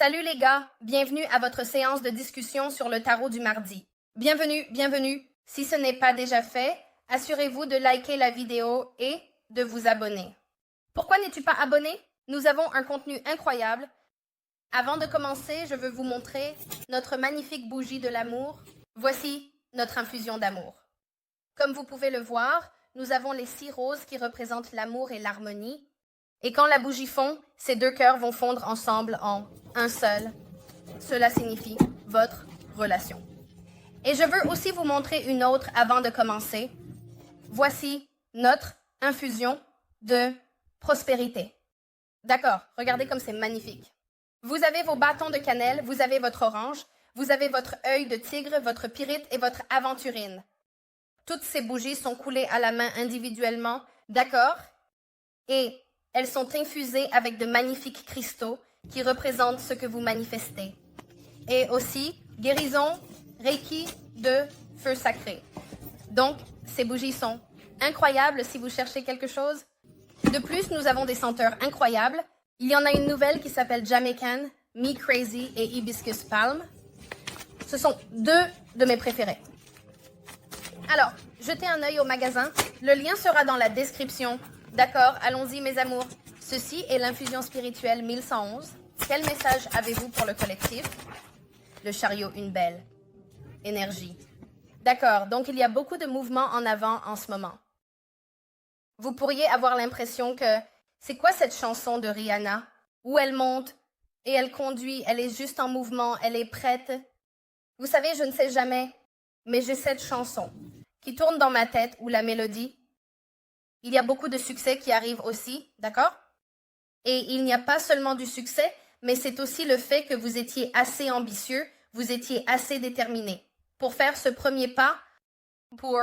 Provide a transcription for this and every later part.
Salut les gars, bienvenue à votre séance de discussion sur le tarot du mardi. Bienvenue, bienvenue. Si ce n'est pas déjà fait, assurez-vous de liker la vidéo et de vous abonner. Pourquoi n'es-tu pas abonné? Nous avons un contenu incroyable. Avant de commencer, je veux vous montrer notre magnifique bougie de l'amour. Voici notre infusion d'amour. Comme vous pouvez le voir, nous avons les 6 roses qui représentent l'amour et l'harmonie. Et quand la bougie fond, ces 2 cœurs vont fondre ensemble en un seul. Cela signifie votre relation. Et je veux aussi vous montrer une autre avant de commencer. Voici notre infusion de prospérité. D'accord, regardez comme c'est magnifique. Vous avez vos bâtons de cannelle, vous avez votre orange, vous avez votre œil de tigre, votre pyrite et votre aventurine. Toutes ces bougies sont coulées à la main individuellement, d'accord? Et elles sont infusées avec de magnifiques cristaux qui représentent ce que vous manifestez. Et aussi, guérison, Reiki de feu sacré. Donc, ces bougies sont incroyables si vous cherchez quelque chose. De plus, nous avons des senteurs incroyables. Il y en a une nouvelle qui s'appelle Jamaican, Me Crazy et Hibiscus Palm. Ce sont 2 de mes préférés. Alors, jetez un œil au magasin. Le lien sera dans la description. D'accord, allons-y mes amours. Ceci est l'infusion spirituelle 1111. Quel message avez-vous pour le collectif? Le chariot, une belle énergie. D'accord, donc il y a beaucoup de mouvements en avant en ce moment. Vous pourriez avoir l'impression que c'est quoi cette chanson de Rihanna? Où elle monte et elle conduit, elle est juste en mouvement, elle est prête. Vous savez, je ne sais jamais, mais j'ai cette chanson qui tourne dans ma tête ou la mélodie. Il y a beaucoup de succès qui arrivent aussi, d'accord? Et il n'y a pas seulement du succès, mais c'est aussi le fait que vous étiez assez ambitieux, vous étiez assez déterminé pour faire ce premier pas, pour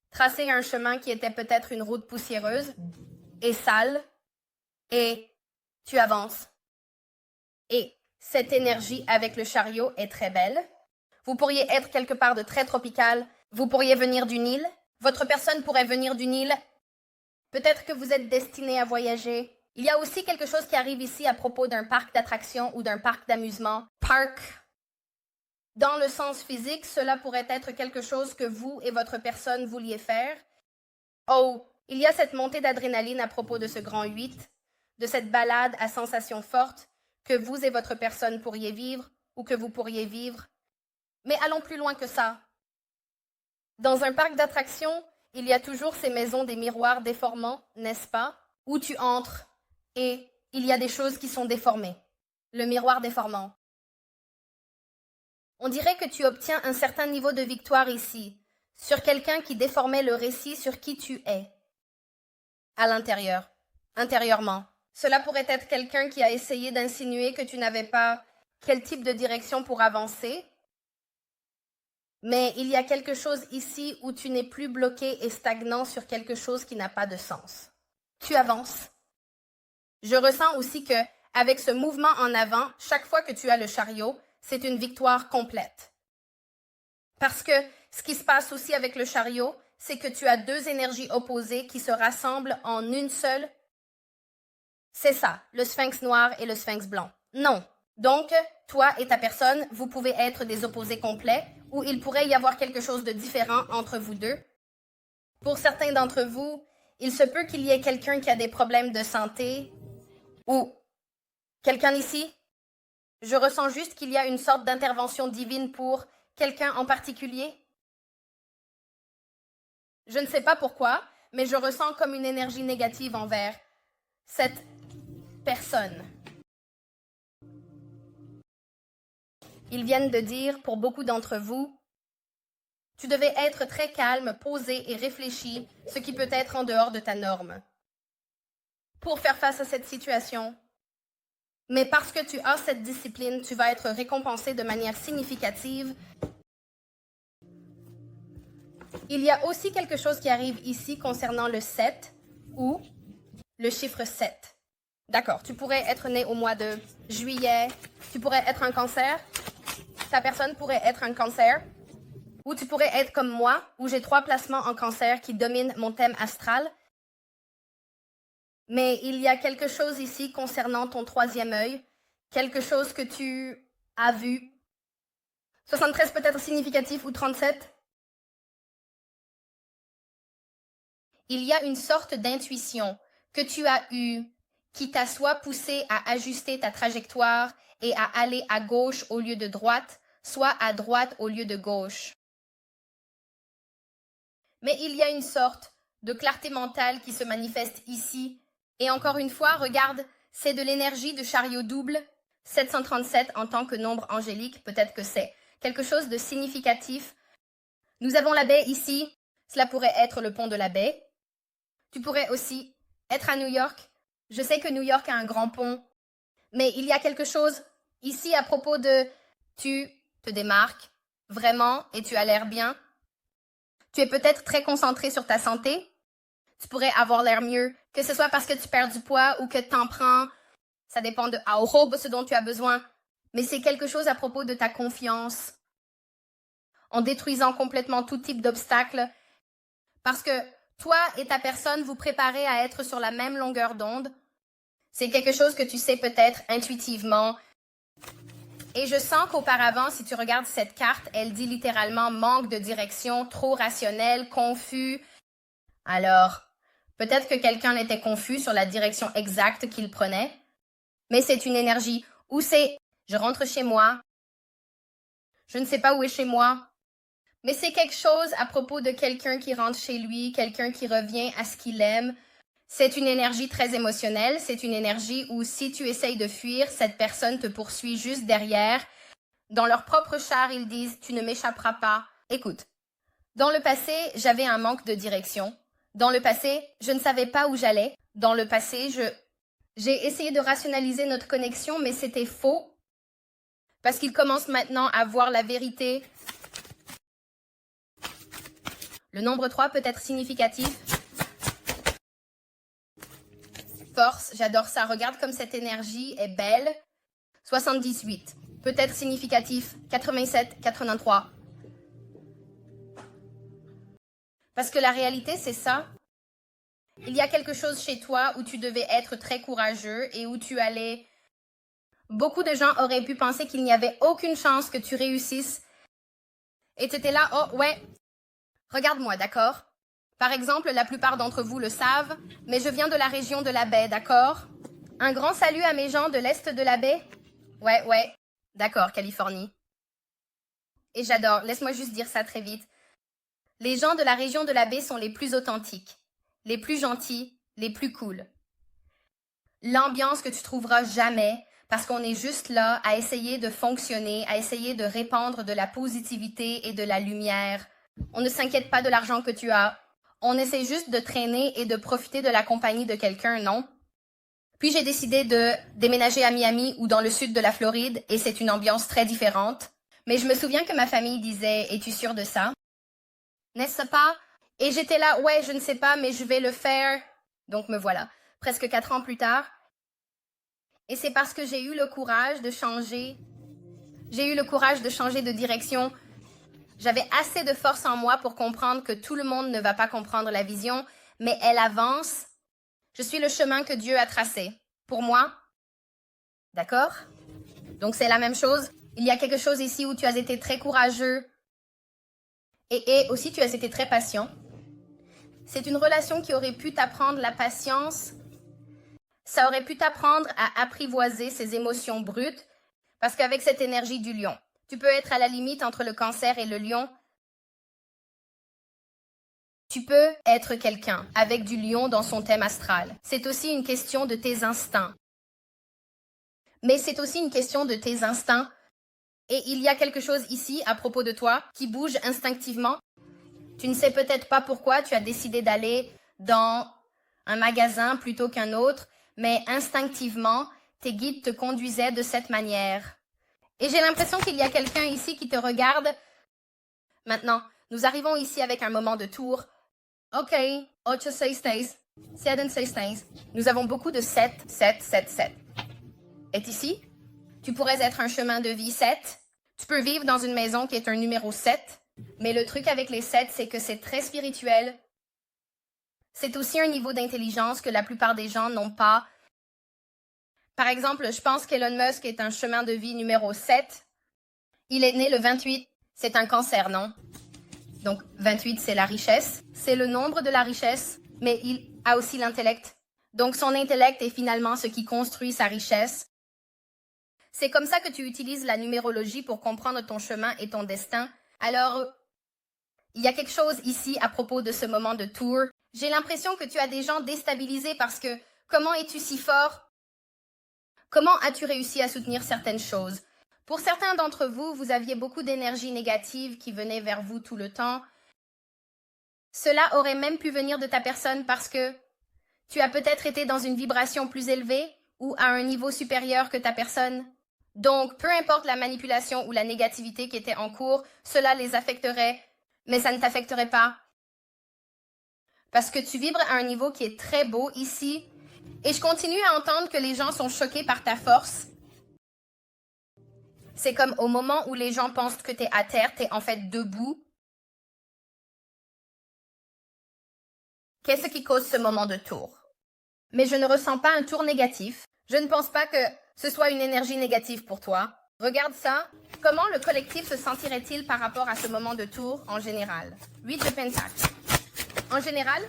tracer un chemin qui était peut-être une route poussiéreuse et sale, et tu avances. Et cette énergie avec le chariot est très belle. Vous pourriez être quelque part de très tropical, vous pourriez venir du Nil, votre personne pourrait venir du Nil. Peut-être que vous êtes destiné à voyager. Il y a aussi quelque chose qui arrive ici à propos d'un parc d'attractions ou d'un parc d'amusement. Parc. Dans le sens physique, cela pourrait être quelque chose que vous et votre personne vouliez faire. Oh, il y a cette montée d'adrénaline à propos de ce grand 8, de cette balade à sensations fortes que vous et votre personne pourriez vivre ou que vous pourriez vivre. Mais allons plus loin que ça. Dans un parc d'attractions, il y a toujours ces maisons des miroirs déformants, n'est-ce pas? Où tu entres et il y a des choses qui sont déformées. Le miroir déformant. On dirait que tu obtiens un certain niveau de victoire ici, sur quelqu'un qui déformait le récit sur qui tu es. À l'intérieur, intérieurement. Cela pourrait être quelqu'un qui a essayé d'insinuer que tu n'avais pas quel type de direction pour avancer. Mais il y a quelque chose ici où tu n'es plus bloqué et stagnant sur quelque chose qui n'a pas de sens. Tu avances. Je ressens aussi que, avec ce mouvement en avant, chaque fois que tu as le chariot, c'est une victoire complète. Parce que ce qui se passe aussi avec le chariot, c'est que tu as 2 énergies opposées qui se rassemblent en une seule. C'est ça, le sphinx noir et le sphinx blanc. Non. Donc, toi et ta personne, vous pouvez être des opposés complets, ou il pourrait y avoir quelque chose de différent entre vous deux. Pour certains d'entre vous, il se peut qu'il y ait quelqu'un qui a des problèmes de santé, ou quelqu'un ici. Je ressens juste qu'il y a une sorte d'intervention divine pour quelqu'un en particulier. Je ne sais pas pourquoi, mais je ressens comme une énergie négative envers cette personne. Ils viennent de dire, pour beaucoup d'entre vous, tu devais être très calme, posé et réfléchi, ce qui peut être en dehors de ta norme. Pour faire face à cette situation, mais parce que tu as cette discipline, tu vas être récompensé de manière significative. Il y a aussi quelque chose qui arrive ici concernant le 7 ou le chiffre 7. D'accord, tu pourrais être né au mois de juillet, tu pourrais être un cancer, ta personne pourrait être un cancer, ou tu pourrais être comme moi, où j'ai 3 placements en cancer qui dominent mon thème astral. Mais il y a quelque chose ici concernant ton 3e œil quelque chose que tu as vu. 73 peut être significatif ou 37. Il y a une sorte d'intuition que tu as eue qui t'a soit poussé à ajuster ta trajectoire et à aller à gauche au lieu de droite, soit à droite au lieu de gauche. Mais il y a une sorte de clarté mentale qui se manifeste ici. Et encore une fois, regarde, c'est de l'énergie de chariot double. 737 en tant que nombre angélique, peut-être que c'est quelque chose de significatif. Nous avons la baie ici. Cela pourrait être le pont de la baie. Tu pourrais aussi être à New York. Je sais que New York a un grand pont. Mais il y a quelque chose ici à propos de tu te démarques vraiment et tu as l'air bien. Tu es peut-être très concentré sur ta santé. Tu pourrais avoir l'air mieux, que ce soit parce que tu perds du poids ou que tu en prends. Ça dépend de ce dont tu as besoin. Mais c'est quelque chose à propos de ta confiance. En détruisant complètement tout type d'obstacle. Parce que toi et ta personne vous préparez à être sur la même longueur d'onde. C'est quelque chose que tu sais peut-être intuitivement. Et je sens qu'auparavant, si tu regardes cette carte, elle dit littéralement manque de direction, trop rationnel, confus. Alors, peut-être que quelqu'un était confus sur la direction exacte qu'il prenait. Mais c'est une énergie. Où c'est? Je rentre chez moi. Je ne sais pas où est chez moi. Mais c'est quelque chose à propos de quelqu'un qui rentre chez lui, quelqu'un qui revient à ce qu'il aime. C'est une énergie très émotionnelle. C'est une énergie où si tu essayes de fuir, cette personne te poursuit juste derrière. Dans leur propre char, ils disent « Tu ne m'échapperas pas ». Écoute, dans le passé, j'avais un manque de direction. Dans le passé, je ne savais pas où j'allais. Dans le passé, j'ai essayé de rationaliser notre connexion, mais c'était faux. Parce qu'ils commencent maintenant à voir la vérité. Le nombre 3 peut être significatif. Force, j'adore ça. Regarde comme cette énergie est belle. 78, peut être significatif. 87, 83. Parce que la réalité, c'est ça. Il y a quelque chose chez toi où tu devais être très courageux et où tu allais... Beaucoup de gens auraient pu penser qu'il n'y avait aucune chance que tu réussisses. Et tu étais là, oh ouais, regarde-moi, d'accord? Par exemple, la plupart d'entre vous le savent, mais je viens de la région de la baie, d'accord? Un grand salut à mes gens de l'Est de la baie. Ouais, d'accord, Californie. Et j'adore, laisse-moi juste dire ça très vite. Les gens de la région de la baie sont les plus authentiques, les plus gentils, les plus cool. L'ambiance que tu trouveras jamais, parce qu'on est juste là à essayer de fonctionner, à essayer de répandre de la positivité et de la lumière. On ne s'inquiète pas de l'argent que tu as. On essaie juste de traîner et de profiter de la compagnie de quelqu'un, non? Puis j'ai décidé de déménager à Miami ou dans le sud de la Floride et c'est une ambiance très différente. Mais je me souviens que ma famille disait « Es-tu sûre de ça? » N'est-ce pas? Et j'étais là « Ouais, je ne sais pas, mais je vais le faire. » Donc me voilà, presque 4 ans plus tard. Et c'est parce que j'ai eu le courage de changer. J'ai eu le courage de changer de direction. J'avais assez de force en moi pour comprendre que tout le monde ne va pas comprendre la vision, mais elle avance. Je suis le chemin que Dieu a tracé. Pour moi. D'accord? Donc c'est la même chose. Il y a quelque chose ici où tu as été très courageux. Et aussi tu as été très patient. C'est une relation qui aurait pu t'apprendre la patience. Ça aurait pu t'apprendre à apprivoiser ces émotions brutes. Parce qu'avec cette énergie du lion, tu peux être à la limite entre le cancer et le lion. Tu peux être quelqu'un avec du lion dans son thème astral. C'est aussi une question de tes instincts. Mais c'est aussi une question de tes instincts. Et il y a quelque chose ici à propos de toi qui bouge instinctivement. Tu ne sais peut-être pas pourquoi tu as décidé d'aller dans un magasin plutôt qu'un autre, mais instinctivement, tes guides te conduisaient de cette manière. Et j'ai l'impression qu'il y a quelqu'un ici qui te regarde. Maintenant, nous arrivons ici avec un moment de tour. Ok, 8, 6, 6, 7, 6, 6. Nous avons beaucoup de 7, 7, 7, 7. Est ici? Tu pourrais être un chemin de vie 7. Tu peux vivre dans une maison qui est un numéro 7. Mais le truc avec les 7, c'est que c'est très spirituel. C'est aussi un niveau d'intelligence que la plupart des gens n'ont pas. Par exemple, je pense qu'Elon Musk est un chemin de vie numéro 7. Il est né le 28. C'est un cancer, non? Donc 28, c'est la richesse. C'est le nombre de la richesse, mais il a aussi l'intellect. Donc son intellect est finalement ce qui construit sa richesse. C'est comme ça que tu utilises la numérologie pour comprendre ton chemin et ton destin. Alors, il y a quelque chose ici à propos de ce moment de tour. J'ai l'impression que tu as des gens déstabilisés parce que comment es-tu si fort? Comment as-tu réussi à soutenir certaines choses? Pour certains d'entre vous, vous aviez beaucoup d'énergie négative qui venait vers vous tout le temps. Cela aurait même pu venir de ta personne parce que tu as peut-être été dans une vibration plus élevée ou à un niveau supérieur que ta personne. Donc, peu importe la manipulation ou la négativité qui était en cours, cela les affecterait, mais ça ne t'affecterait pas. Parce que tu vibres à un niveau qui est très beau ici, et je continue à entendre que les gens sont choqués par ta force. C'est comme au moment où les gens pensent que tu es à terre, tu es en fait debout. Qu'est-ce qui cause ce moment de tour? Mais je ne ressens pas un tour négatif. Je ne pense pas que ce soit une énergie négative pour toi. Regarde ça. Comment le collectif se sentirait-il par rapport à ce moment de tour en général? 8 de pentacle. En général,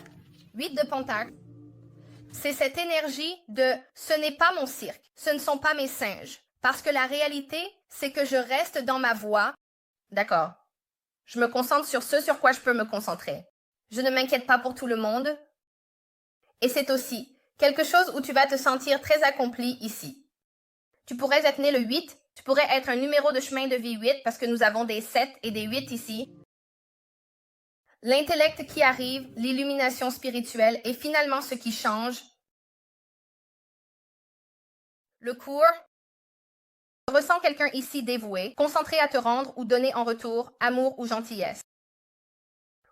8 de pentacle, c'est cette énergie de « ce n'est pas mon cirque, ce ne sont pas mes singes ». Parce que la réalité, c'est que je reste dans ma voie. D'accord. Je me concentre sur ce sur quoi je peux me concentrer. Je ne m'inquiète pas pour tout le monde. Et c'est aussi quelque chose où tu vas te sentir très accompli ici. Tu pourrais être né le 8, tu pourrais être un numéro de chemin de vie 8 parce que nous avons des 7 et des 8 ici. L'intellect qui arrive, l'illumination spirituelle et finalement ce qui change. Le cours. Je ressens quelqu'un ici dévoué, concentré à te rendre ou donner en retour amour ou gentillesse.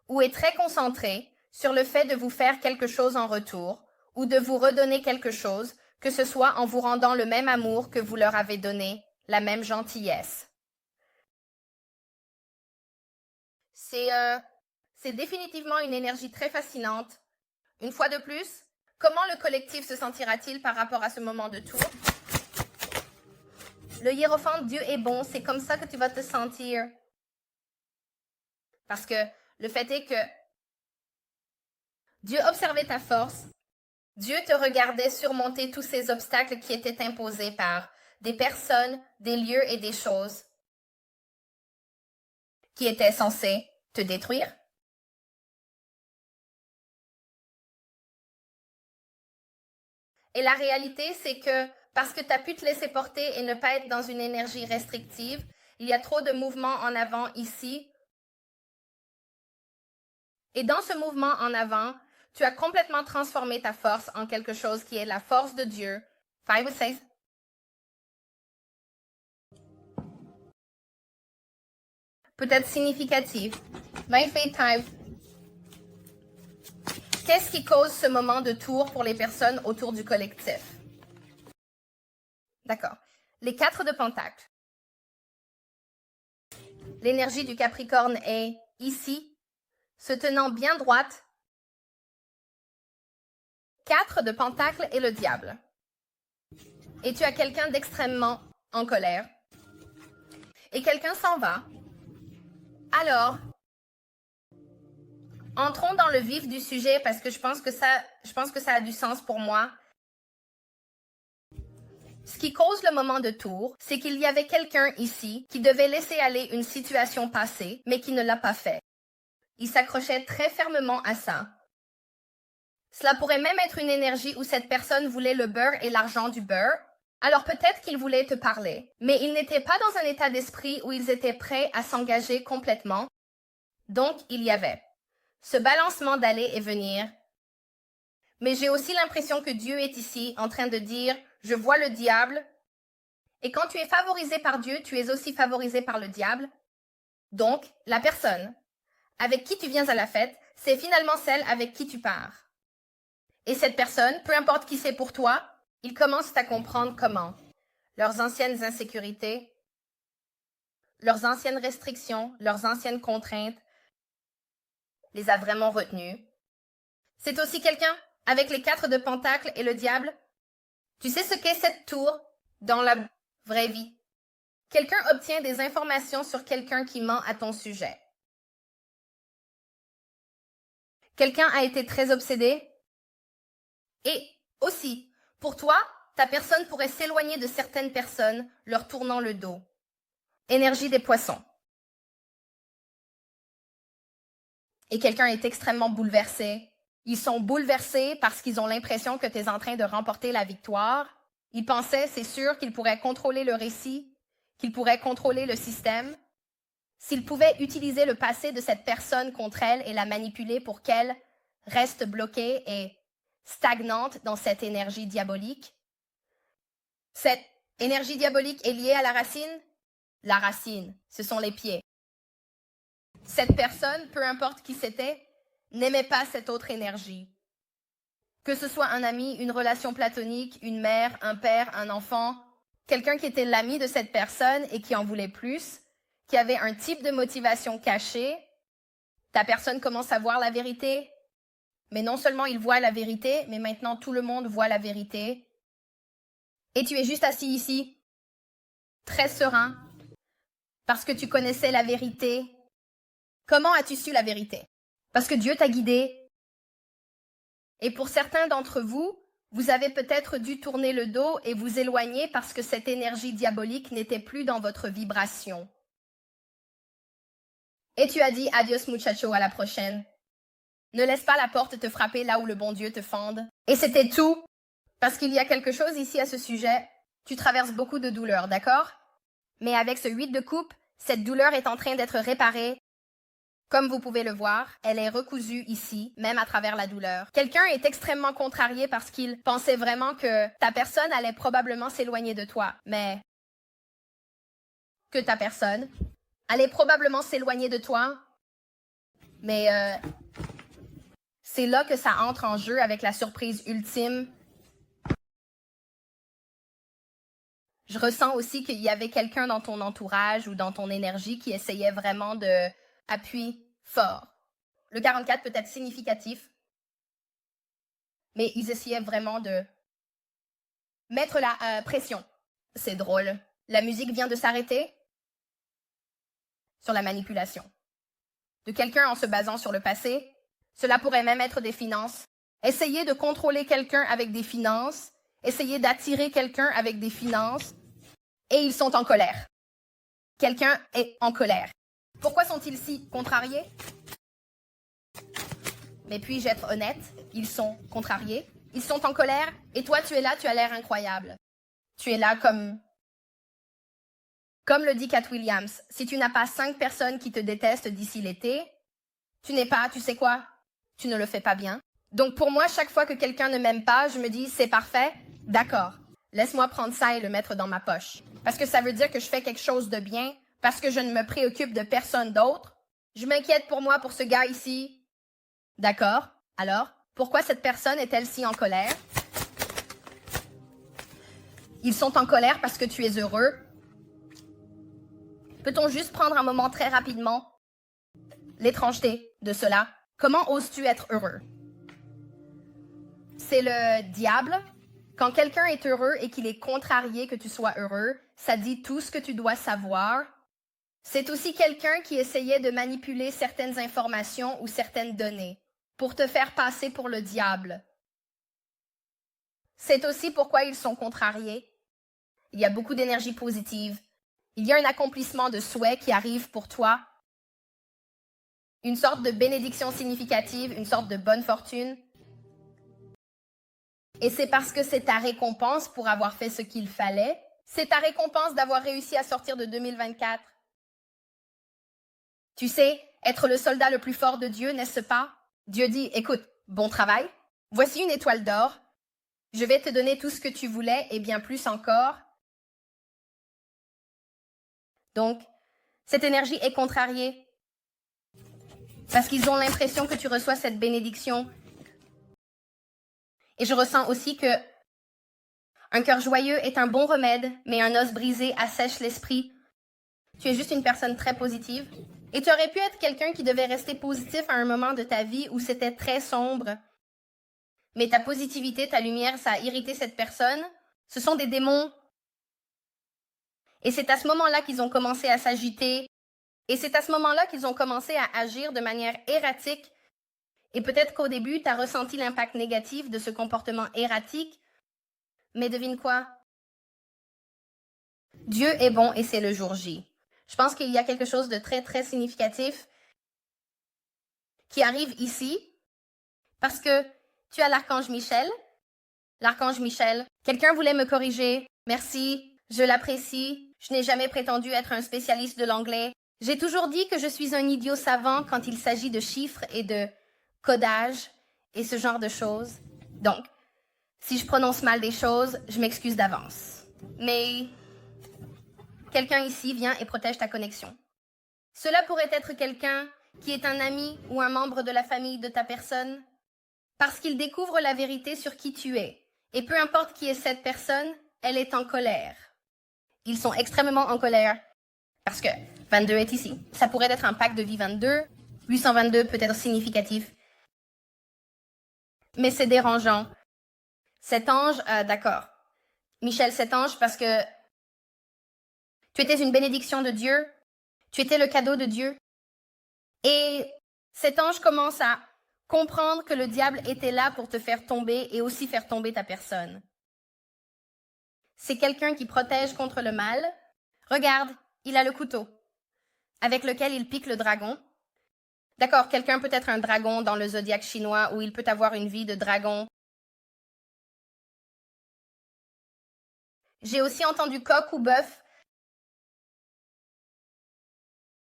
Ou est très concentré sur le fait de vous faire quelque chose en retour ou de vous redonner quelque chose, que ce soit en vous rendant le même amour que vous leur avez donné, la même gentillesse. C'est définitivement une énergie très fascinante. Une fois de plus, comment le collectif se sentira-t-il par rapport à ce moment de tour? Le hiérophante, Dieu est bon, c'est comme ça que tu vas te sentir. Parce que le fait est que Dieu observait ta force. Dieu te regardait surmonter tous ces obstacles qui étaient imposés par des personnes, des lieux et des choses qui étaient censés te détruire. Et la réalité, c'est que parce que tu as pu te laisser porter et ne pas être dans une énergie restrictive, il y a trop de mouvements en avant ici. Et dans ce mouvement en avant, tu as complètement transformé ta force en quelque chose qui est la force de Dieu. 5 ou 6. Peut-être significative. 25. Qu'est-ce qui cause ce moment de tour pour les personnes autour du collectif? D'accord. Les 4 de pentacle. L'énergie du Capricorne est ici, se tenant bien droite. 4 de pentacle et le diable. Et tu as quelqu'un d'extrêmement en colère. Et quelqu'un s'en va. Alors, entrons dans le vif du sujet parce que je pense que ça a du sens pour moi. Ce qui cause le moment de tour, c'est qu'il y avait quelqu'un ici qui devait laisser aller une situation passée, mais qui ne l'a pas fait. Il s'accrochait très fermement à ça. Cela pourrait même être une énergie où cette personne voulait le beurre et l'argent du beurre. Alors peut-être qu'il voulait te parler, mais il n'était pas dans un état d'esprit où ils étaient prêts à s'engager complètement. Donc il y avait ce balancement d'aller et venir. Mais j'ai aussi l'impression que Dieu est ici en train de dire « Je vois le diable ». Et quand tu es favorisé par Dieu, tu es aussi favorisé par le diable. Donc, la personne avec qui tu viens à la fête, c'est finalement celle avec qui tu pars. Et cette personne, peu importe qui c'est pour toi, ils commencent à comprendre comment leurs anciennes insécurités, leurs anciennes restrictions, leurs anciennes contraintes les a vraiment retenues. C'est aussi quelqu'un avec les 4 de pentacle et le diable. Tu sais ce qu'est cette tour dans la vraie vie? Quelqu'un obtient des informations sur quelqu'un qui ment à ton sujet. Quelqu'un a été très obsédé. Et aussi, pour toi, ta personne pourrait s'éloigner de certaines personnes, leur tournant le dos. Énergie des poissons. Et quelqu'un est extrêmement bouleversé. Ils sont bouleversés parce qu'ils ont l'impression que tu es en train de remporter la victoire. Ils pensaient, c'est sûr, qu'ils pourraient contrôler le récit, qu'ils pourraient contrôler le système. S'ils pouvaient utiliser le passé de cette personne contre elle et la manipuler pour qu'elle reste bloquée et stagnante dans cette énergie diabolique. Cette énergie diabolique est liée à la racine? La racine, ce sont les pieds. Cette personne, peu importe qui c'était, n'aimait pas cette autre énergie. Que ce soit un ami, une relation platonique, une mère, un père, un enfant, quelqu'un qui était l'ami de cette personne et qui en voulait plus, qui avait un type de motivation cachée, ta personne commence à voir la vérité, mais non seulement il voit la vérité, mais maintenant tout le monde voit la vérité. Et tu es juste assis ici, très serein, parce que tu connaissais la vérité. Comment as-tu su la vérité? Parce que Dieu t'a guidé. Et pour certains d'entre vous, vous avez peut-être dû tourner le dos et vous éloigner parce que cette énergie diabolique n'était plus dans votre vibration. Et tu as dit « Adios muchacho, à la prochaine ». Ne laisse pas la porte te frapper là où le bon Dieu te fende. Et c'était tout. Parce qu'il y a quelque chose ici à ce sujet. Tu traverses beaucoup de douleurs, d'accord? Mais avec ce 8 de coupe, cette douleur est en train d'être réparée. Comme vous pouvez le voir, elle est recousue ici, même à travers la douleur. Quelqu'un est extrêmement contrarié parce qu'il pensait vraiment que ta personne allait probablement s'éloigner de toi. Mais que ta personne allait probablement s'éloigner de toi. Mais c'est là que ça entre en jeu avec la surprise ultime. Je ressens aussi qu'il y avait quelqu'un dans ton entourage ou dans ton énergie qui essayait vraiment de appuyer fort. Le 44 peut être significatif, mais ils essayaient vraiment de mettre la pression. C'est drôle. La musique vient de s'arrêter sur la manipulation. De quelqu'un en se basant sur le passé, cela pourrait même être des finances. Essayer de contrôler quelqu'un avec des finances, essayer d'attirer quelqu'un avec des finances, et ils sont en colère. Quelqu'un est en colère. Pourquoi sont-ils si contrariés? Mais puis-je être honnête, ils sont contrariés, ils sont en colère, et toi tu es là, tu as l'air incroyable. Tu es là comme le dit Cat Williams, si tu n'as pas 5 personnes qui te détestent d'ici l'été, tu n'es pas, tu sais quoi, tu ne le fais pas bien. Donc pour moi, chaque fois que quelqu'un ne m'aime pas, je me dis, c'est parfait, d'accord, laisse-moi prendre ça et le mettre dans ma poche. Parce que ça veut dire que je fais quelque chose de bien, parce que je ne me préoccupe de personne d'autre. Je m'inquiète pour moi, pour ce gars ici. D'accord, alors, pourquoi cette personne est-elle si en colère? Ils sont en colère parce que tu es heureux. Peut-on juste prendre un moment très rapidement? L'étrangeté de cela. Comment oses-tu être heureux? C'est le diable. Quand quelqu'un est heureux et qu'il est contrarié que tu sois heureux, ça dit tout ce que tu dois savoir. C'est aussi quelqu'un qui essayait de manipuler certaines informations ou certaines données pour te faire passer pour le diable. C'est aussi pourquoi ils sont contrariés. Il y a beaucoup d'énergie positive. Il y a un accomplissement de souhait qui arrive pour toi. Une sorte de bénédiction significative, une sorte de bonne fortune. Et c'est parce que c'est ta récompense pour avoir fait ce qu'il fallait. C'est ta récompense d'avoir réussi à sortir de 2024. Tu sais, être le soldat le plus fort de Dieu, n'est-ce pas? Dieu dit, écoute, bon travail. Voici une étoile d'or. Je vais te donner tout ce que tu voulais et bien plus encore. Donc, cette énergie est contrariée. Parce qu'ils ont l'impression que tu reçois cette bénédiction. Et je ressens aussi que un cœur joyeux est un bon remède, mais un os brisé assèche l'esprit. Tu es juste une personne très positive. Et tu aurais pu être quelqu'un qui devait rester positif à un moment de ta vie où c'était très sombre. Mais ta positivité, ta lumière, ça a irrité cette personne. Ce sont des démons. Et c'est à ce moment-là qu'ils ont commencé à s'agiter. Et c'est à ce moment-là qu'ils ont commencé à agir de manière erratique. Et peut-être qu'au début, tu as ressenti l'impact négatif de ce comportement erratique. Mais devine quoi? Dieu est bon et c'est le jour J. Je pense qu'il y a quelque chose de très, très significatif qui arrive ici parce que tu as l'archange Michel. L'archange Michel, quelqu'un voulait me corriger. Merci, je l'apprécie. Je n'ai jamais prétendu être un spécialiste de l'anglais. J'ai toujours dit que je suis un idiot savant quand il s'agit de chiffres et de codage et ce genre de choses. Donc, si je prononce mal des choses, je m'excuse d'avance. Mais quelqu'un ici vient et protège ta connexion. Cela pourrait être quelqu'un qui est un ami ou un membre de la famille de ta personne, parce qu'il découvre la vérité sur qui tu es. Et peu importe qui est cette personne, elle est en colère. Ils sont extrêmement en colère, parce que 22 est ici. Ça pourrait être un pack de vie 22, 822 peut être significatif. Mais c'est dérangeant. Cet ange, d'accord. Michel, cet ange, parce que tu étais une bénédiction de Dieu, tu étais le cadeau de Dieu. Et cet ange commence à comprendre que le diable était là pour te faire tomber et aussi faire tomber ta personne. C'est quelqu'un qui protège contre le mal. Regarde, il a le couteau avec lequel il pique le dragon. D'accord, quelqu'un peut être un dragon dans le zodiaque chinois où il peut avoir une vie de dragon. J'ai aussi entendu coq ou bœuf.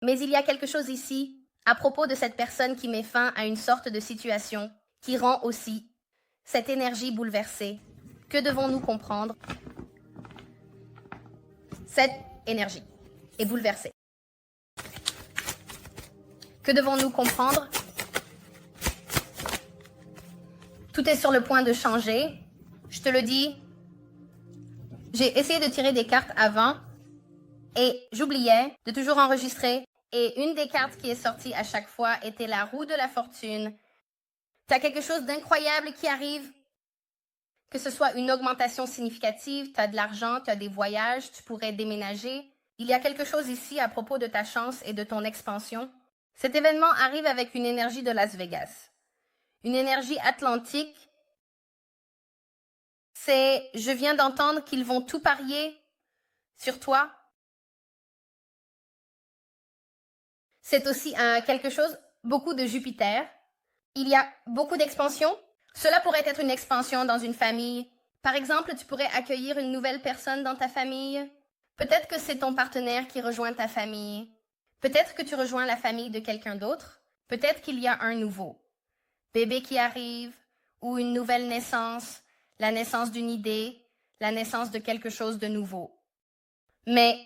Mais il y a quelque chose ici à propos de cette personne qui met fin à une sorte de situation qui rend aussi cette énergie bouleversée. Que devons-nous comprendre? Cette énergie est bouleversée. Que devons-nous comprendre? Tout est sur le point de changer. Je te le dis. J'ai essayé de tirer des cartes avant et j'oubliais de toujours enregistrer. Et une des cartes qui est sortie à chaque fois était la roue de la fortune. Tu as quelque chose d'incroyable qui arrive. Que ce soit une augmentation significative, tu as de l'argent, tu as des voyages, tu pourrais déménager. Il y a quelque chose ici à propos de ta chance et de ton expansion. Cet événement arrive avec une énergie de Las Vegas. Une énergie atlantique. Je viens d'entendre qu'ils vont tout parier sur toi. C'est aussi quelque chose, beaucoup de Jupiter. Il y a beaucoup d'expansion. Cela pourrait être une expansion dans une famille. Par exemple, tu pourrais accueillir une nouvelle personne dans ta famille. Peut-être que c'est ton partenaire qui rejoint ta famille. Peut-être que tu rejoins la famille de quelqu'un d'autre. Peut-être qu'il y a un nouveau bébé qui arrive ou une nouvelle naissance, la naissance d'une idée, la naissance de quelque chose de nouveau. Mais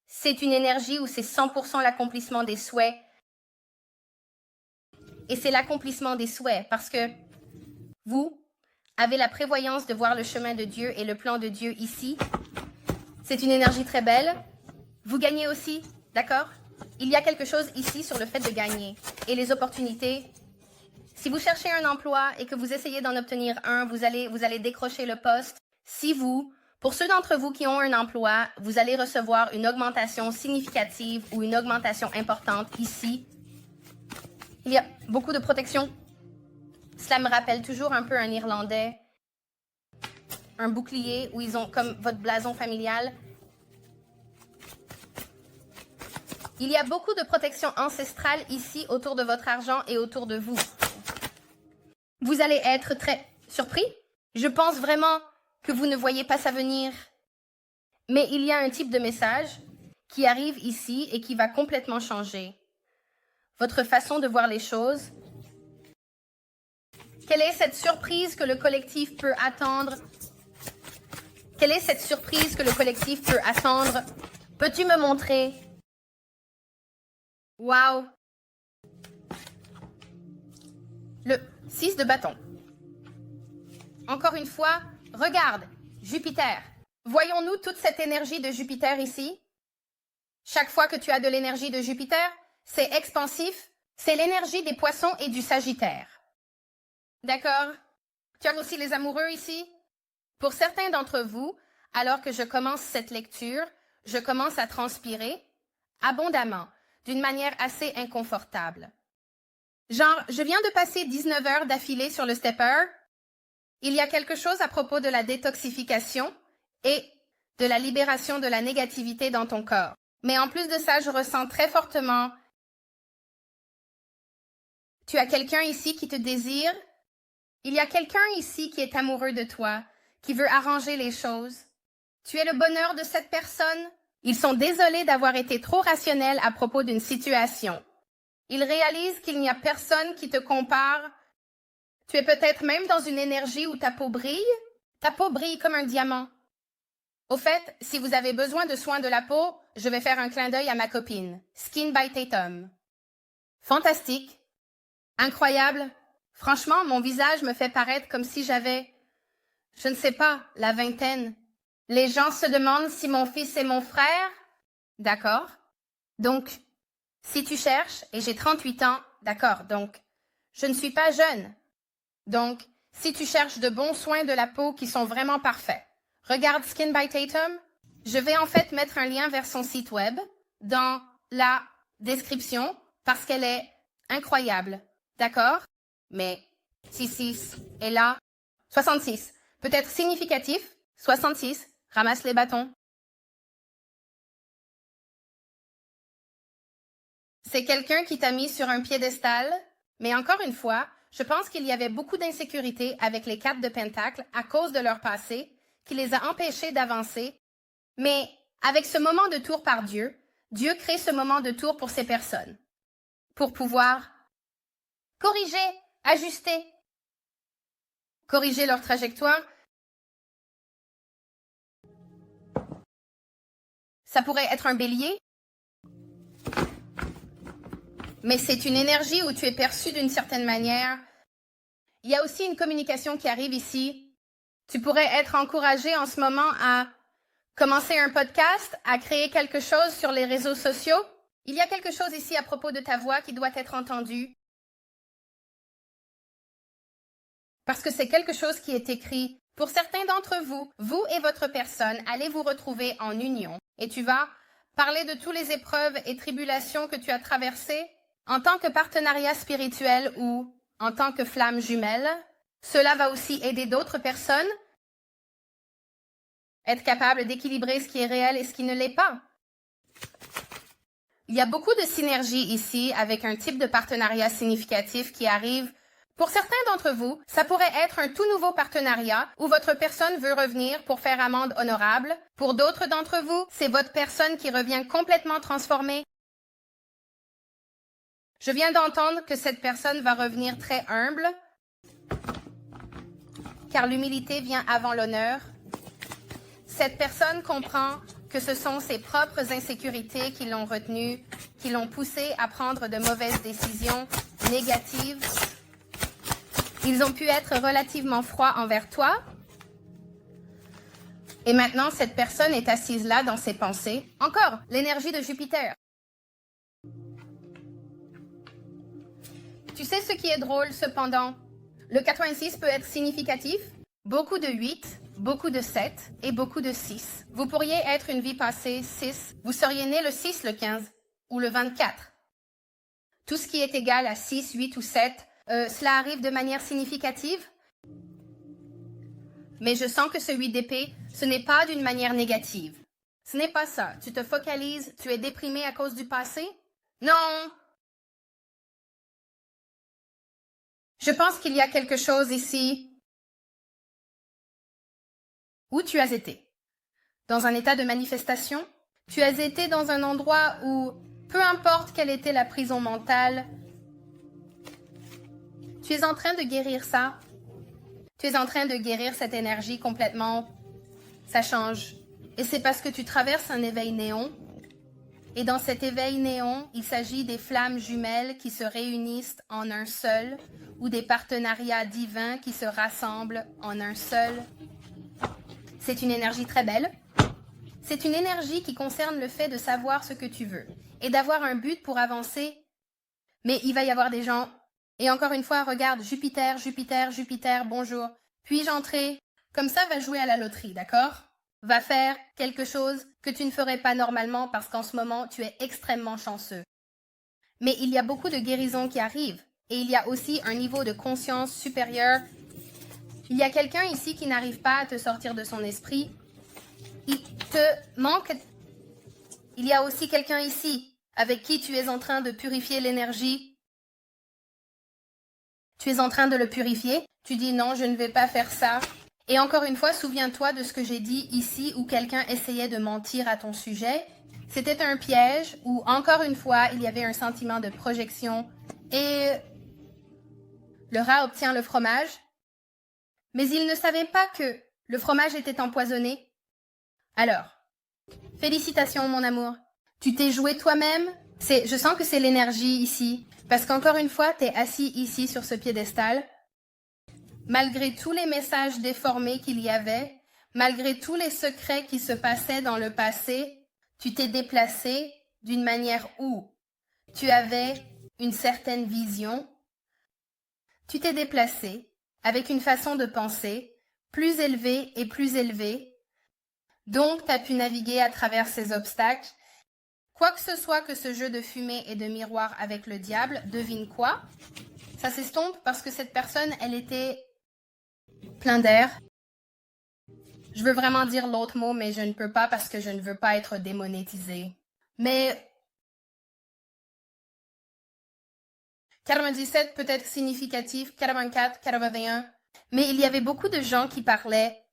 c'est une énergie où c'est 100% l'accomplissement des souhaits. Et c'est l'accomplissement des souhaits parce que vous avez la prévoyance de voir le chemin de Dieu et le plan de Dieu ici. C'est une énergie très belle. Vous gagnez aussi, d'accord? Il y a quelque chose ici sur le fait de gagner et les opportunités. Si vous cherchez un emploi et que vous essayez d'en obtenir un, vous allez décrocher le poste. Pour ceux d'entre vous qui ont un emploi, vous allez recevoir une augmentation significative ou une augmentation importante ici. Il y a beaucoup de protection. Cela me rappelle toujours un peu un Irlandais, un bouclier où ils ont comme votre blason familial. Il y a beaucoup de protection ancestrale ici autour de votre argent et autour de vous. Vous allez être très surpris. Je pense vraiment que vous ne voyez pas ça venir. Mais il y a un type de message qui arrive ici et qui va complètement changer votre façon de voir les choses. Quelle est cette surprise que le collectif peut attendre? Quelle est cette surprise que le collectif peut attendre? Peux-tu me montrer? Wow! Le 6 de bâton. Encore une fois, regarde, Jupiter. Voyons-nous toute cette énergie de Jupiter ici? Chaque fois que tu as de l'énergie de Jupiter, c'est expansif, c'est l'énergie des poissons et du Sagittaire. D'accord? Tu as aussi les amoureux ici? Pour certains d'entre vous, alors que je commence cette lecture, je commence à transpirer abondamment, d'une manière assez inconfortable. Genre, je viens de passer 19 heures d'affilée sur le stepper. Il y a quelque chose à propos de la détoxification et de la libération de la négativité dans ton corps. Mais en plus de ça, je ressens très fortement. Tu as quelqu'un ici qui te désire. Il y a quelqu'un ici qui est amoureux de toi, qui veut arranger les choses. Tu es le bonheur de cette personne. Ils sont désolés d'avoir été trop rationnels à propos d'une situation. Ils réalisent qu'il n'y a personne qui te compare. Tu es peut-être même dans une énergie où ta peau brille. Ta peau brille comme un diamant. Au fait, si vous avez besoin de soins de la peau, je vais faire un clin d'œil à ma copine, Skin by Tatum. Fantastique. Incroyable. Franchement, mon visage me fait paraître comme si j'avais, je ne sais pas, la vingtaine. Les gens se demandent si mon fils est mon frère. D'accord. Donc, si tu cherches, et j'ai 38 ans, d'accord, donc, je ne suis pas jeune. Donc, si tu cherches de bons soins de la peau qui sont vraiment parfaits, regarde Skin by Tatum. Je vais en fait mettre un lien vers son site web dans la description parce qu'elle est incroyable. D'accord? Mais 66 est là. 66. Peut-être significatif. 66. Ramasse les bâtons. C'est quelqu'un qui t'a mis sur un piédestal, mais encore une fois, je pense qu'il y avait beaucoup d'insécurité avec les 4 de Pentacle à cause de leur passé, qui les a empêchés d'avancer. Mais avec ce moment de tour par Dieu, Dieu crée ce moment de tour pour ces personnes, pour pouvoir corriger leur trajectoire. Ça pourrait être un bélier, mais c'est une énergie où tu es perçu d'une certaine manière. Il y a aussi une communication qui arrive ici. Tu pourrais être encouragé en ce moment à commencer un podcast, à créer quelque chose sur les réseaux sociaux. Il y a quelque chose ici à propos de ta voix qui doit être entendue. Parce que c'est quelque chose qui est écrit. Pour certains d'entre vous, vous et votre personne allez vous retrouver en union. Et tu vas parler de toutes les épreuves et tribulations que tu as traversées en tant que partenariat spirituel ou en tant que flamme jumelle. Cela va aussi aider d'autres personnes. Être capable d'équilibrer ce qui est réel et ce qui ne l'est pas. Il y a beaucoup de synergie ici avec un type de partenariat significatif qui arrive. Pour certains d'entre vous, ça pourrait être un tout nouveau partenariat où votre personne veut revenir pour faire amende honorable. Pour d'autres d'entre vous, c'est votre personne qui revient complètement transformée. Je viens d'entendre que cette personne va revenir très humble, car l'humilité vient avant l'honneur. Cette personne comprend que ce sont ses propres insécurités qui l'ont retenue, qui l'ont poussé à prendre de mauvaises décisions négatives. Ils ont pu être relativement froids envers toi. Et maintenant, cette personne est assise là dans ses pensées. Encore, l'énergie de Jupiter. Tu sais ce qui est drôle, cependant? Le 86 peut être significatif. Beaucoup de 8, beaucoup de 7 et beaucoup de 6. Vous pourriez être une vie passée 6. Vous seriez né le 6, le 15 ou le 24. Tout ce qui est égal à 6, 8 ou 7, cela arrive de manière significative. Mais je sens que ce 8 d'épée, ce n'est pas d'une manière négative. Ce n'est pas ça. Tu te focalises, tu es déprimé à cause du passé? Non! Je pense qu'il y a quelque chose ici où tu as été. Dans un état de manifestation, tu as été dans un endroit où, peu importe quelle était la prison mentale, tu es en train de guérir ça. Tu es en train de guérir cette énergie complètement. Ça change. Et c'est parce que tu traverses un éveil néon. Et dans cet éveil néon, il s'agit des flammes jumelles qui se réunissent en un seul, ou des partenariats divins qui se rassemblent en un seul. C'est une énergie très belle. C'est une énergie qui concerne le fait de savoir ce que tu veux et d'avoir un but pour avancer. Mais il va y avoir des gens. Et encore une fois, regarde, Jupiter, Jupiter, Jupiter, bonjour. Puis-je entrer Comme ça, va jouer à la loterie, d'accord? Va faire quelque chose que tu ne ferais pas normalement parce qu'en ce moment, tu es extrêmement chanceux. Mais il y a beaucoup de guérisons qui arrivent et il y a aussi un niveau de conscience supérieur. Il y a quelqu'un ici qui n'arrive pas à te sortir de son esprit. Il te manque. Il y a aussi quelqu'un ici avec qui tu es en train de purifier l'énergie. Tu es en train de le purifier. Tu dis non, je ne vais pas faire ça. Et encore une fois, souviens-toi de ce que j'ai dit ici où quelqu'un essayait de mentir à ton sujet. C'était un piège où, encore une fois, il y avait un sentiment de projection et le rat obtient le fromage. Mais il ne savait pas que le fromage était empoisonné. Alors, félicitations mon amour. Tu t'es joué toi-même. Je sens que c'est l'énergie ici. Parce qu'encore une fois, tu es assis ici sur ce piédestal. Malgré tous les messages déformés qu'il y avait, malgré tous les secrets qui se passaient dans le passé, tu t'es déplacé d'une manière où tu avais une certaine vision. Tu t'es déplacé avec une façon de penser plus élevée et plus élevée. Donc, tu as pu naviguer à travers ces obstacles. Quoi que ce soit que ce jeu de fumée et de miroir avec le diable, devine quoi? Ça s'estompe parce que cette personne, elle était plein d'air. Je veux vraiment dire l'autre mot, mais je ne peux pas parce que je ne veux pas être démonétisée. Mais 97 peut être significatif, 84, 81. Mais il y avait beaucoup de gens qui parlaient.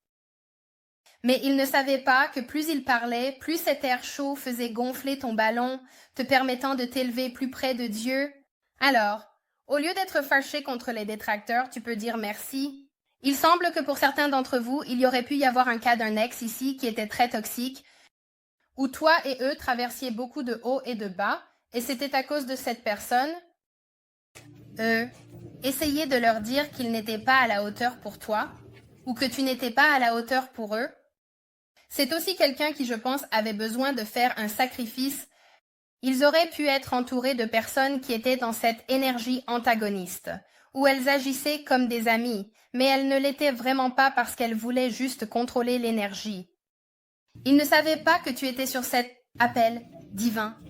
Mais ils ne savaient pas que plus ils parlaient, plus cet air chaud faisait gonfler ton ballon, te permettant de t'élever plus près de Dieu. Alors, au lieu d'être fâché contre les détracteurs, tu peux dire merci. Il semble que pour certains d'entre vous, il y aurait pu y avoir un cas d'un ex ici qui était très toxique, où toi et eux traversiez beaucoup de hauts et de bas, et c'était à cause de cette personne. Essayez de leur dire qu'ils n'étaient pas à la hauteur pour toi, ou que tu n'étais pas à la hauteur pour eux. C'est aussi quelqu'un qui, je pense, avait besoin de faire un sacrifice. Ils auraient pu être entourés de personnes qui étaient dans cette énergie antagoniste, où elles agissaient comme des amies, mais elles ne l'étaient vraiment pas parce qu'elles voulaient juste contrôler l'énergie. Ils ne savaient pas que tu étais sur cet appel divin.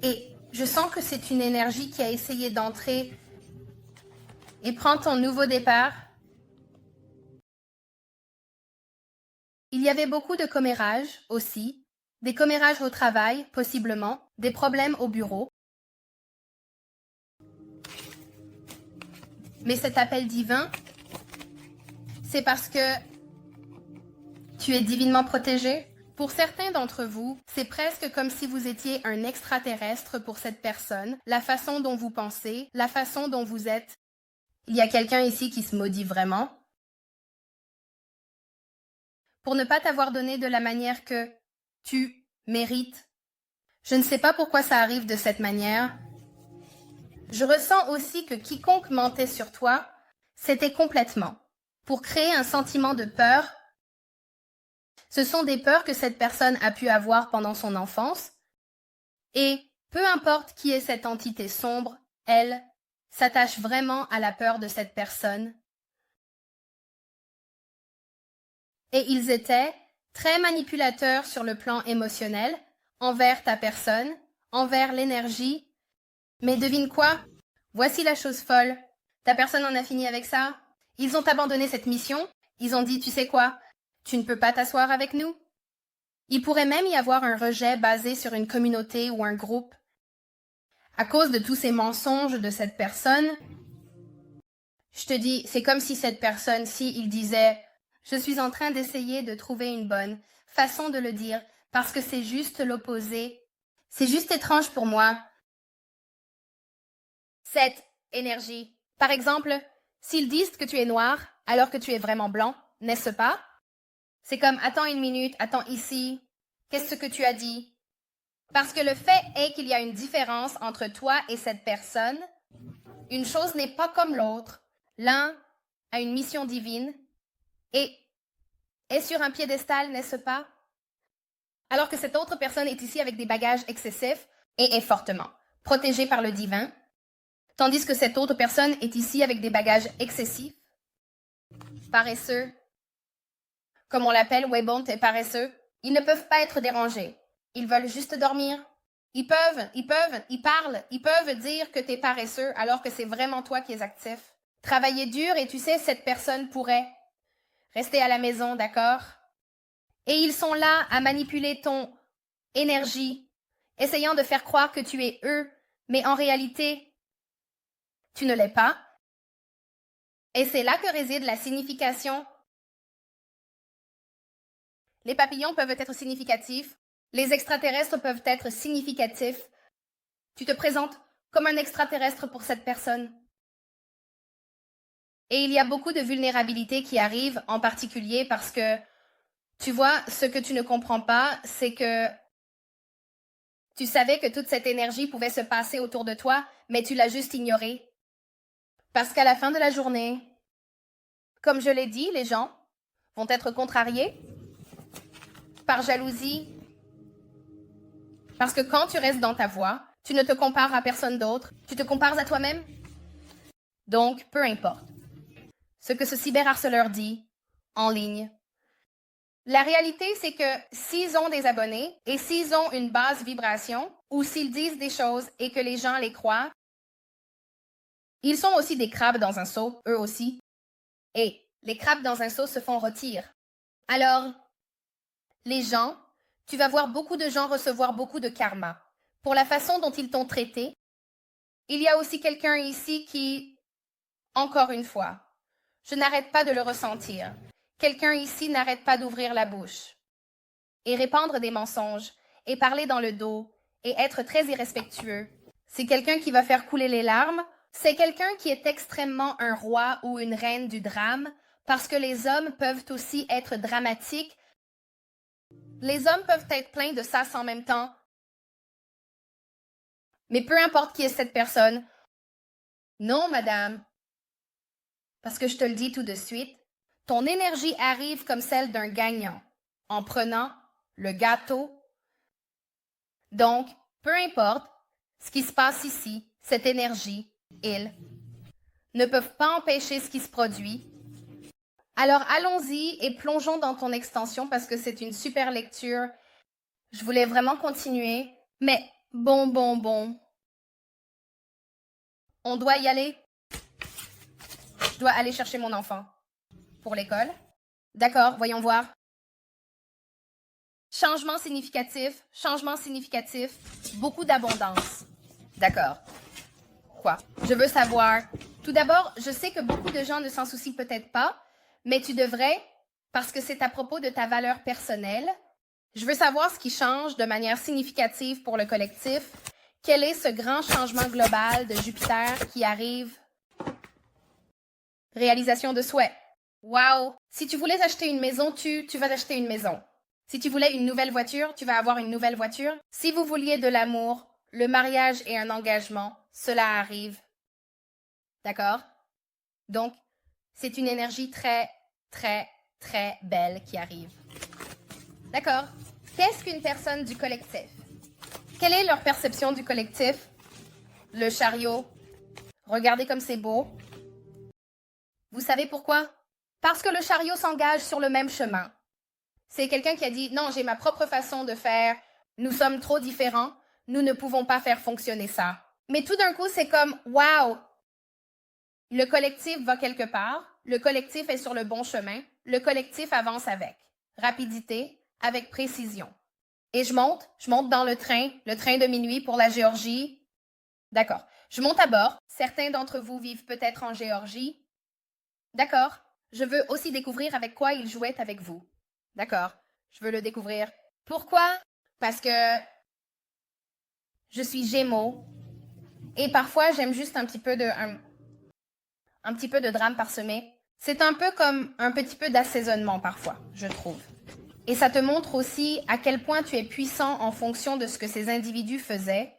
Et je sens que c'est une énergie qui a essayé d'entrer et prend ton nouveau départ. Il y avait beaucoup de commérages aussi, des commérages au travail, possiblement, des problèmes au bureau. Mais cet appel divin, c'est parce que tu es divinement protégé. Pour certains d'entre vous, c'est presque comme si vous étiez un extraterrestre pour cette personne, la façon dont vous pensez, la façon dont vous êtes. Il y a quelqu'un ici qui se maudit vraiment pour ne pas t'avoir donné de la manière que tu mérites. Je ne sais pas pourquoi ça arrive de cette manière. Je ressens aussi que quiconque mentait sur toi, c'était complètement pour créer un sentiment de peur. Ce sont des peurs que cette personne a pu avoir pendant son enfance. Et peu importe qui est cette entité sombre, elle s'attache vraiment à la peur de cette personne. Et ils étaient très manipulateurs sur le plan émotionnel, envers ta personne, envers l'énergie. Mais devine quoi? Voici la chose folle. Ta personne en a fini avec ça. Ils ont abandonné cette mission. Ils ont dit, tu sais quoi? Tu ne peux pas t'asseoir avec nous. Il pourrait même y avoir un rejet basé sur une communauté ou un groupe. À cause de tous ces mensonges de cette personne, je te dis, c'est comme si cette personne-ci, il disait « Je suis en train d'essayer de trouver une bonne façon de le dire parce que c'est juste l'opposé. C'est juste étrange pour moi. » Cette énergie. Par exemple, s'ils disent que tu es noir alors que tu es vraiment blanc, n'est-ce pas? C'est comme « Attends une minute, attends ici. Qu'est-ce que tu as dit? » Parce que le fait est qu'il y a une différence entre toi et cette personne. Une chose n'est pas comme l'autre. L'un a une mission divine et est sur un piédestal, n'est-ce pas? Alors que cette autre personne est ici avec des bagages excessifs et est fortement protégée par le divin, tandis que cette autre personne est ici avec des bagages excessifs, paresseux comme on l'appelle, Weibon, t'es paresseux, ils ne peuvent pas être dérangés. Ils veulent juste dormir. Ils peuvent dire que t'es paresseux alors que c'est vraiment toi qui es actif. Travailler dur et tu sais, cette personne pourrait rester à la maison, d'accord? Et ils sont là à manipuler ton énergie, essayant de faire croire que tu es eux, mais en réalité, tu ne l'es pas. Et c'est là que réside la signification. Les papillons peuvent être significatifs, les extraterrestres peuvent être significatifs. Tu te présentes comme un extraterrestre pour cette personne. Et il y a beaucoup de vulnérabilité qui arrive, en particulier parce que, tu vois, ce que tu ne comprends pas, c'est que tu savais que toute cette énergie pouvait se passer autour de toi, mais tu l'as juste ignorée. Parce qu'à la fin de la journée, comme je l'ai dit, les gens vont être contrariés par jalousie. Parce que quand tu restes dans ta voie, tu ne te compares à personne d'autre, tu te compares à toi-même. Donc, peu importe ce que ce cyberharceleur dit en ligne. La réalité, c'est que s'ils ont des abonnés et s'ils ont une basse vibration ou s'ils disent des choses et que les gens les croient, ils sont aussi des crabes dans un seau, eux aussi. Et les crabes dans un seau se font rôtir. Alors, les gens, tu vas voir beaucoup de gens recevoir beaucoup de karma. Pour la façon dont ils t'ont traité, il y a aussi quelqu'un ici qui, encore une fois, je n'arrête pas de le ressentir. Quelqu'un ici n'arrête pas d'ouvrir la bouche et répandre des mensonges et parler dans le dos et être très irrespectueux. C'est quelqu'un qui va faire couler les larmes. C'est quelqu'un qui est extrêmement un roi ou une reine du drame parce que les hommes peuvent aussi être dramatiques. Les hommes peuvent être pleins de ça en même temps. Mais peu importe qui est cette personne. Non, madame. Parce que je te le dis tout de suite, ton énergie arrive comme celle d'un gagnant, en prenant le gâteau. Donc, peu importe ce qui se passe ici, cette énergie, ils ne peuvent pas empêcher ce qui se produit. Alors, allons-y et plongeons dans ton extension parce que c'est une super lecture. Je voulais vraiment continuer, mais bon. On doit y aller. Je dois aller chercher mon enfant. Pour l'école. D'accord, voyons voir. Changement significatif, beaucoup d'abondance. D'accord. Quoi? Je veux savoir. Tout d'abord, je sais que beaucoup de gens ne s'en soucient peut-être pas, mais tu devrais, parce que c'est à propos de ta valeur personnelle. Je veux savoir ce qui change de manière significative pour le collectif. Quel est ce grand changement global de Jupiter qui arrive? Réalisation de souhait. Wow! Si tu voulais acheter une maison, tu vas acheter une maison. Si tu voulais une nouvelle voiture, tu vas avoir une nouvelle voiture. Si vous vouliez de l'amour, le mariage et un engagement, cela arrive. D'accord? Donc, c'est une énergie très belle qui arrive. D'accord? Qu'est-ce qu'une personne du collectif? Quelle est leur perception du collectif? Le chariot. Regardez comme c'est beau. Vous savez pourquoi? Parce que le chariot s'engage sur le même chemin. C'est quelqu'un qui a dit « Non, j'ai ma propre façon de faire. Nous sommes trop différents. Nous ne pouvons pas faire fonctionner ça. » Mais tout d'un coup, c'est comme « Wow! » Le collectif va quelque part. Le collectif est sur le bon chemin. Le collectif avance avec rapidité, avec précision. Et je monte dans le train de minuit pour la Géorgie. D'accord. Je monte à bord. Certains d'entre vous vivent peut-être en Géorgie. D'accord. Je veux aussi découvrir avec quoi il jouait avec vous. D'accord. Je veux le découvrir. Pourquoi? Parce que je suis Gémeaux. Et parfois, j'aime juste un petit peu de drame parsemé. C'est un peu comme un petit peu d'assaisonnement parfois, je trouve. Et ça te montre aussi à quel point tu es puissant en fonction de ce que ces individus faisaient.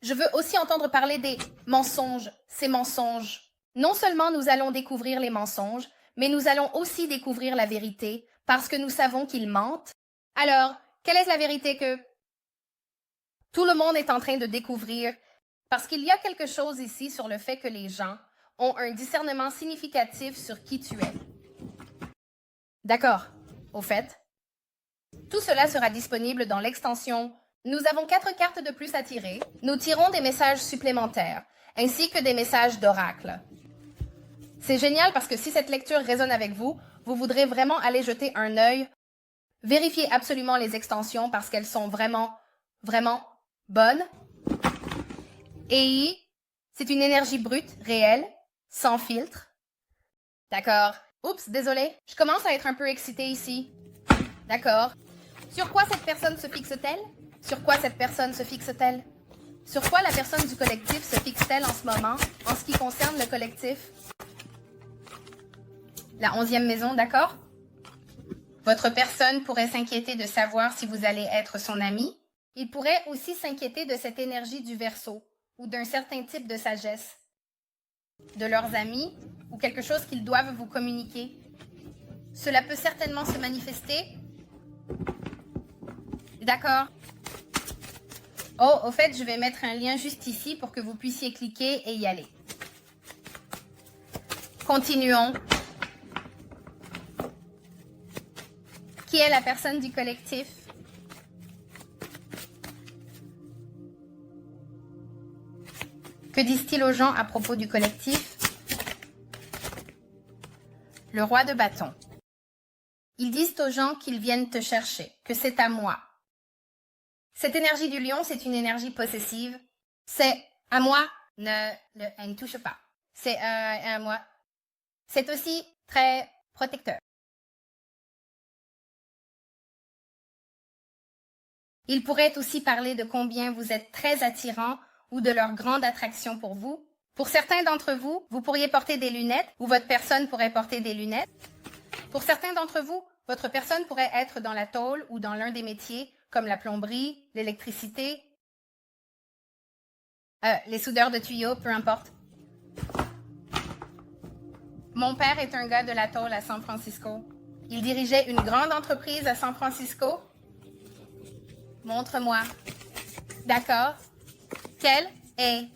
Je veux aussi entendre parler des mensonges, ces mensonges. Non seulement nous allons découvrir les mensonges, mais nous allons aussi découvrir la vérité, parce que nous savons qu'ils mentent. Alors, quelle est la vérité que tout le monde est en train de découvrir? Parce qu'il y a quelque chose ici sur le fait que les gens ont un discernement significatif sur qui tu es. D'accord. au fait. Tout cela sera disponible dans l'extension. Nous avons 4 cartes de plus à tirer. Nous tirons des messages supplémentaires, ainsi que des messages d'oracle. C'est génial parce que si cette lecture résonne avec vous, vous voudrez vraiment aller jeter un œil. Vérifiez absolument les extensions parce qu'elles sont vraiment, vraiment bonnes. Et c'est une énergie brute, réelle, sans filtre. D'accord. Oups, désolé. Je commence à être un peu excitée ici. D'accord. Sur quoi cette personne se fixe-t-elle? Sur quoi cette personne se fixe-t-elle? Sur quoi la personne du collectif se fixe-t-elle en ce moment, en ce qui concerne le collectif? La 11e maison, d'accord? Votre personne pourrait s'inquiéter de savoir si vous allez être son ami. Il pourrait aussi s'inquiéter de cette énergie du Verseau ou d'un certain type de sagesse, de leurs amis ou quelque chose qu'ils doivent vous communiquer. Cela peut certainement se manifester. D'accord. Oh, au fait, je vais mettre un lien juste ici pour que vous puissiez cliquer et y aller. Continuons. Qui est la personne du collectif? Que disent-ils aux gens à propos du collectif? Le roi de bâton. Ils disent aux gens qu'ils viennent te chercher, que c'est à moi. Cette énergie du lion, c'est une énergie possessive. C'est à moi, elle ne touche pas. C'est à moi. C'est aussi très protecteur. Ils pourraient aussi parler de combien vous êtes très attirant ou de leur grande attraction pour vous. Pour certains d'entre vous, vous pourriez porter des lunettes ou votre personne pourrait porter des lunettes. Pour certains d'entre vous, votre personne pourrait être dans la tôle ou dans l'un des métiers comme la plomberie, l'électricité, les soudeurs de tuyaux, peu importe. Mon père est un gars de la tôle à San Francisco. Il dirigeait une grande entreprise à San Francisco. Montre-moi. D'accord. Quelle est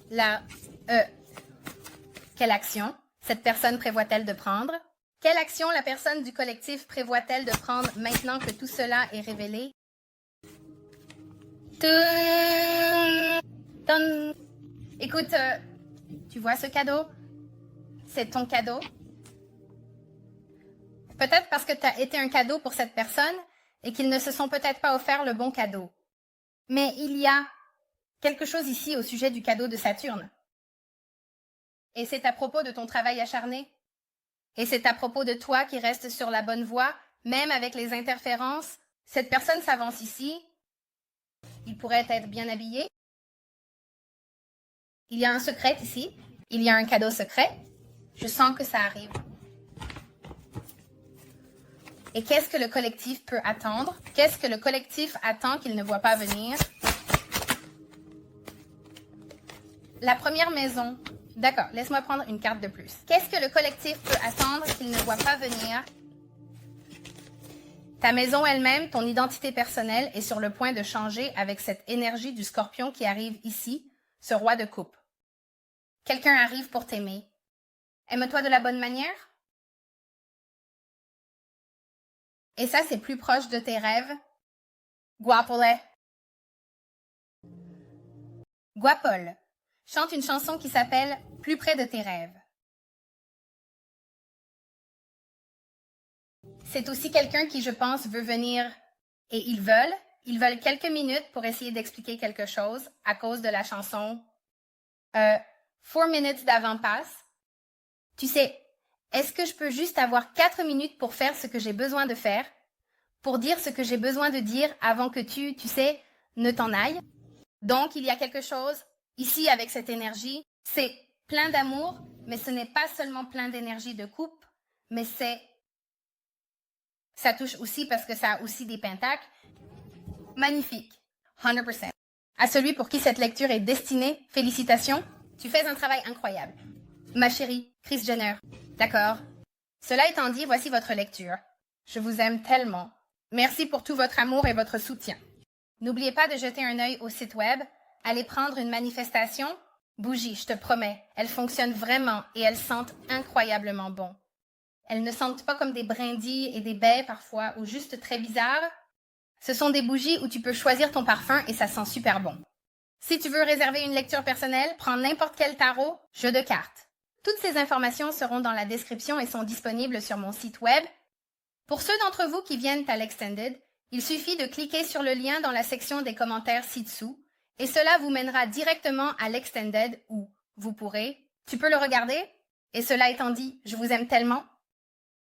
quelle action cette personne prévoit-elle de prendre? Quelle action la personne du collectif prévoit-elle de prendre maintenant que tout cela est révélé? Écoute, tu vois ce cadeau? C'est ton cadeau. Peut-être parce que tu as été un cadeau pour cette personne et qu'ils ne se sont peut-être pas offert le bon cadeau. Mais il y a quelque chose ici au sujet du cadeau de Saturne. Et c'est à propos de ton travail acharné. Et c'est à propos de toi qui restes sur la bonne voie, même avec les interférences. Cette personne s'avance ici. Il pourrait être bien habillé. Il y a un secret ici. Il y a un cadeau secret. Je sens que ça arrive. Et qu'est-ce que le collectif peut attendre? Qu'est-ce que le collectif attend qu'il ne voit pas venir? La première maison. D'accord, laisse-moi prendre une carte de plus. Qu'est-ce que le collectif peut attendre qu'il ne voit pas venir? Ta maison elle-même, ton identité personnelle est sur le point de changer avec cette énergie du scorpion qui arrive ici, ce roi de coupe. Quelqu'un arrive pour t'aimer. Aime-toi de la bonne manière? Et ça, c'est plus proche de tes rêves. Guapole. Guapole. Chante une chanson qui s'appelle « Plus près de tes rêves ». C'est aussi quelqu'un qui, je pense, veut venir et ils veulent quelques minutes pour essayer d'expliquer quelque chose à cause de la chanson 4 minutes d'avant passe. Tu sais, est-ce que je peux juste avoir 4 minutes pour faire ce que j'ai besoin de faire, pour dire ce que j'ai besoin de dire avant que tu sais, ne t'en ailles? Donc, il y a quelque chose ici avec cette énergie. C'est plein d'amour, mais ce n'est pas seulement plein d'énergie de coupe, mais ça touche aussi parce que ça a aussi des pentacles. Magnifique. 100%. À celui pour qui cette lecture est destinée, félicitations. Tu fais un travail incroyable. Ma chérie, Kris Jenner. D'accord. Cela étant dit, voici votre lecture. Je vous aime tellement. Merci pour tout votre amour et votre soutien. N'oubliez pas de jeter un œil au site web. Allez prendre une manifestation. Bougie, je te promets. Elles fonctionnent vraiment et elles sentent incroyablement bon. Elles ne sentent pas comme des brindilles et des baies parfois, ou juste très bizarres. Ce sont des bougies où tu peux choisir ton parfum et ça sent super bon. Si tu veux réserver une lecture personnelle, prends n'importe quel tarot, jeu de cartes. Toutes ces informations seront dans la description et sont disponibles sur mon site web. Pour ceux d'entre vous qui viennent à l'Extended, il suffit de cliquer sur le lien dans la section des commentaires ci-dessous et cela vous mènera directement à l'Extended où vous pourrez, tu peux le regarder? Et cela étant dit, je vous aime tellement.